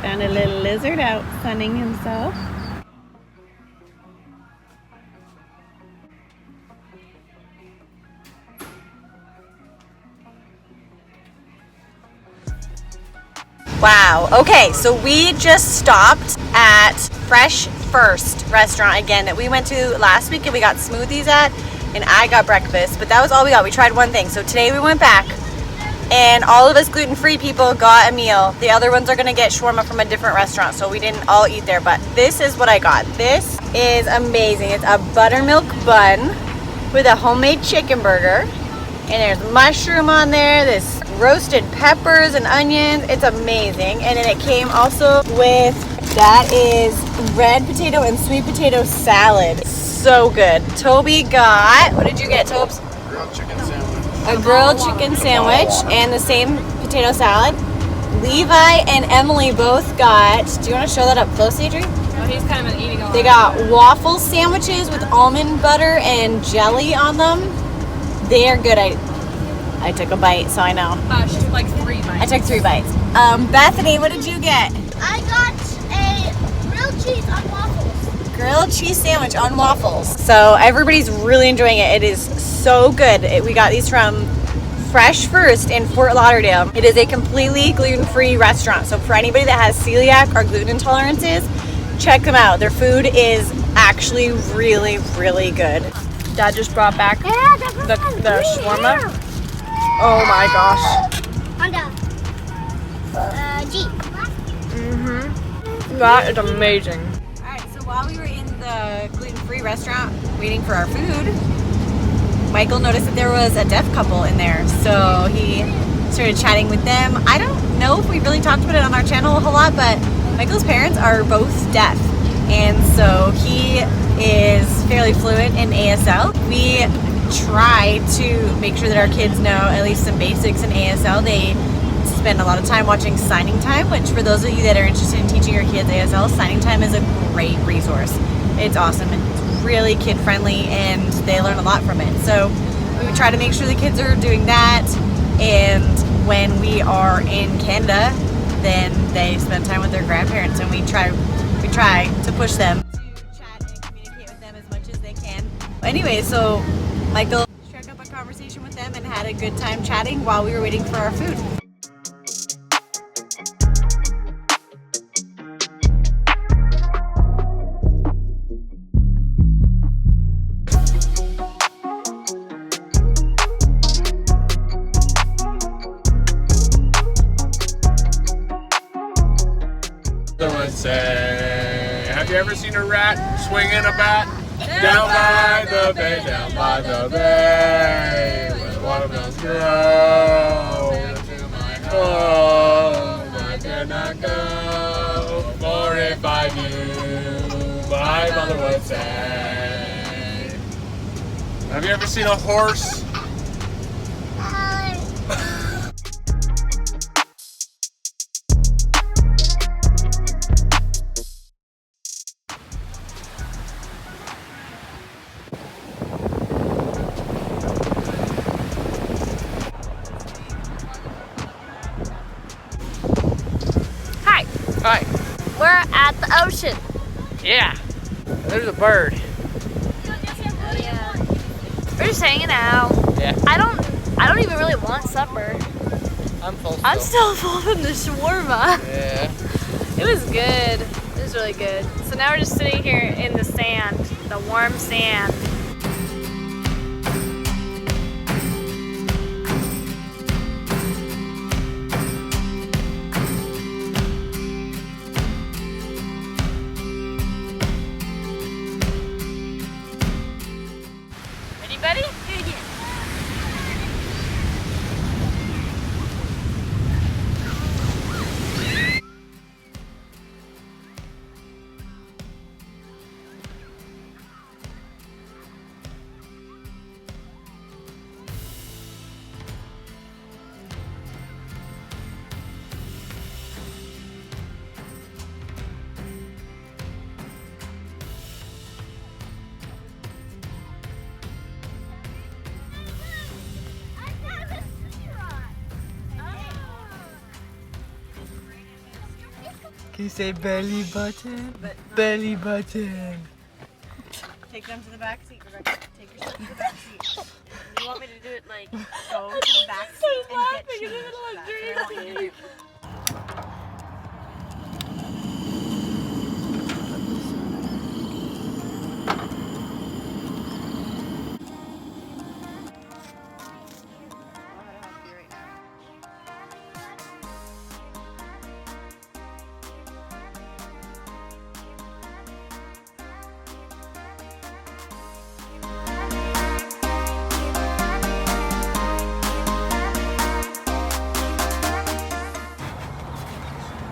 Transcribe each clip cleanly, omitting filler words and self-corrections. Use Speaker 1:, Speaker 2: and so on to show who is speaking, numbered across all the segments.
Speaker 1: Found a little lizard out sunning himself.
Speaker 2: Wow, okay, so we just stopped at Fresh First restaurant again that we went to last week and we got smoothies at, and I got breakfast, but that was all we got. We tried one thing. So today we went back and all of us gluten-free people got a meal. The other ones are gonna get shawarma from a different restaurant, so we didn't all eat there, but this is what I got. This is amazing. It's a buttermilk bun with a homemade chicken burger, and there's mushroom on there, this roasted peppers and onions. It's amazing. And then it came also with, that is red potato and sweet potato salad. So good. Toby got, what did you get, Tobes?
Speaker 3: Grilled chicken sandwich.
Speaker 2: A grilled chicken sandwich and the same potato salad. Levi and Emily both got, do you want to show that up close, Adri?
Speaker 4: Oh, he's kind of eating a lot.
Speaker 2: They got waffle sandwiches with almond butter and jelly on them. They are good. I took a bite, so I know.
Speaker 4: She took like 3 bites.
Speaker 2: I took 3 bites. Bethany, what did you get?
Speaker 5: I got a grilled cheese on waffles.
Speaker 2: Grilled cheese sandwich on waffles. So everybody's really enjoying it. It is so good. We got these from Fresh First in Fort Lauderdale. It is a completely gluten-free restaurant. So for anybody that has celiac or gluten intolerances, check them out. Their food is actually really, really good.
Speaker 4: Dad just brought back the shawarma. Oh my gosh.
Speaker 5: Honda. Jeep.
Speaker 4: That is amazing.
Speaker 2: Alright, so while we were in the gluten-free restaurant waiting for our food, Michael noticed that there was a deaf couple in there. So he started chatting with them. I don't know if we really talked about it on our channel a whole lot, but Michael's parents are both deaf. And so he is fairly fluent in ASL. We try to make sure that our kids know at least some basics in ASL. They spend a lot of time watching Signing Time, which for those of you that are interested in teaching your kids ASL, Signing Time is a great resource. It's awesome. It's really kid friendly and they learn a lot from it. So we try to make sure the kids are doing that, and when we are in Canada, then they spend time with their grandparents, and we try to push them to chat and communicate with them as much as they can. Anyway, so Michael struck up a conversation with them and had a good time chatting while we were waiting for our food.
Speaker 3: Someone say, have you ever seen a rat swinging a bat? Down by the bay, down by the bay, where the watermelons grow. Into my home, my good night. not go, for if I do, my mother would say. Have you ever seen a horse?
Speaker 4: Hi.
Speaker 5: We're at the ocean.
Speaker 4: Yeah. There's a bird.
Speaker 5: We're just hanging out.
Speaker 4: Yeah.
Speaker 5: I don't even really want supper.
Speaker 4: I'm full.
Speaker 5: I'm still full from the shawarma.
Speaker 4: Yeah.
Speaker 5: It was good. It was really good. So now we're just sitting here in the sand, the warm sand. Ready, buddy?
Speaker 4: Can you say belly button? Belly button.
Speaker 2: Take them to the back seat, Rebecca. Take yourself to the back seat. You want me to do it like go to the back seat and get changed? That's what I want you to do.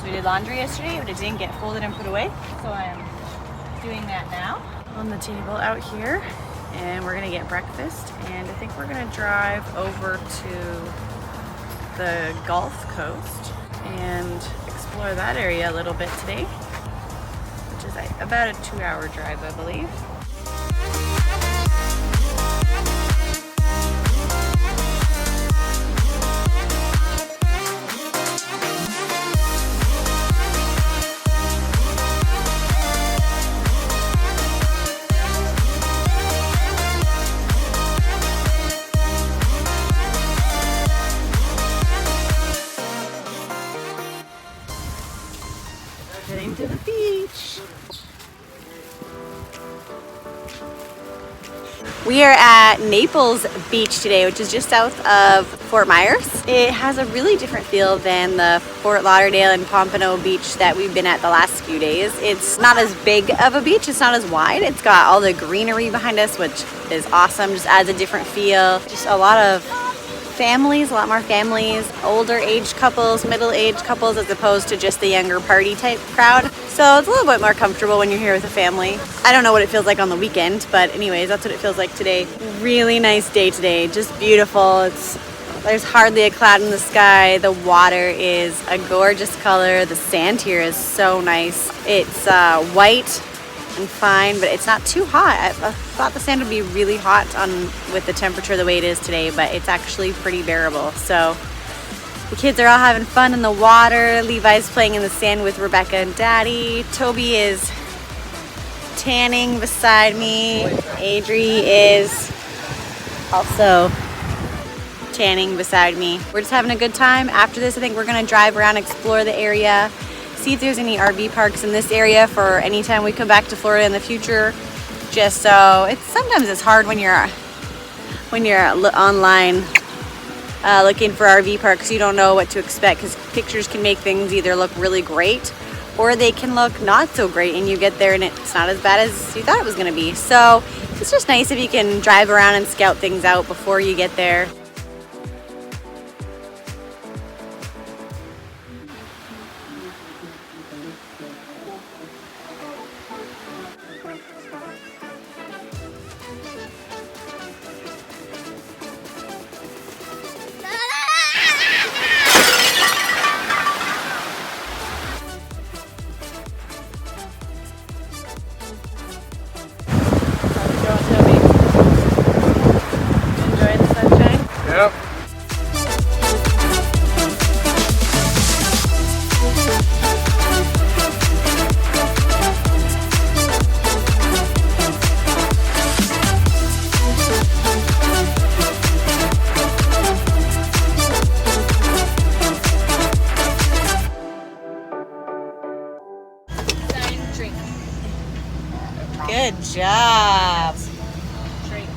Speaker 2: We did laundry yesterday, but it didn't get folded and put away. So I'm doing that now. On the table out here. And we're gonna get breakfast. And I think we're gonna drive over to the Gulf Coast and explore that area a little bit today, which is about a 2-hour drive, I believe. Heading to the beach. We are at Naples Beach today, which is just south of Fort Myers. It has a really different feel than the Fort Lauderdale and Pompano Beach that we've been at the last few days. It's not as big of a beach, it's not as wide. It's got all the greenery behind us, which is awesome, just adds a different feel. Just a lot of families, a lot more families, older aged couples, middle-aged couples, as opposed to just the younger party type crowd. So it's a little bit more comfortable when you're here with a family. I don't know what it feels like on the weekend, but anyways, that's what it feels like today. Really nice day today, just beautiful. There's hardly a cloud in the sky. The water is a gorgeous color. The sand here is so nice. It's white and fine, but it's not too hot. I thought the sand would be really hot with the temperature the way it is today, but it's actually pretty bearable. So the kids are all having fun in the water. Levi's playing in the sand with Rebecca and Daddy. Toby is tanning beside me. Adri is also tanning beside me. We're just having a good time. After this, I think we're gonna drive around, explore the area, see if there's any RV parks in this area for any time we come back to Florida in the future. Just so sometimes it's hard when you're online looking for RV parks. You don't know what to expect because pictures can make things either look really great or they can look not so great, and you get there and it's not as bad as you thought it was going to be. So it's just nice if you can drive around and scout things out before you get there. Good job.
Speaker 5: Drink.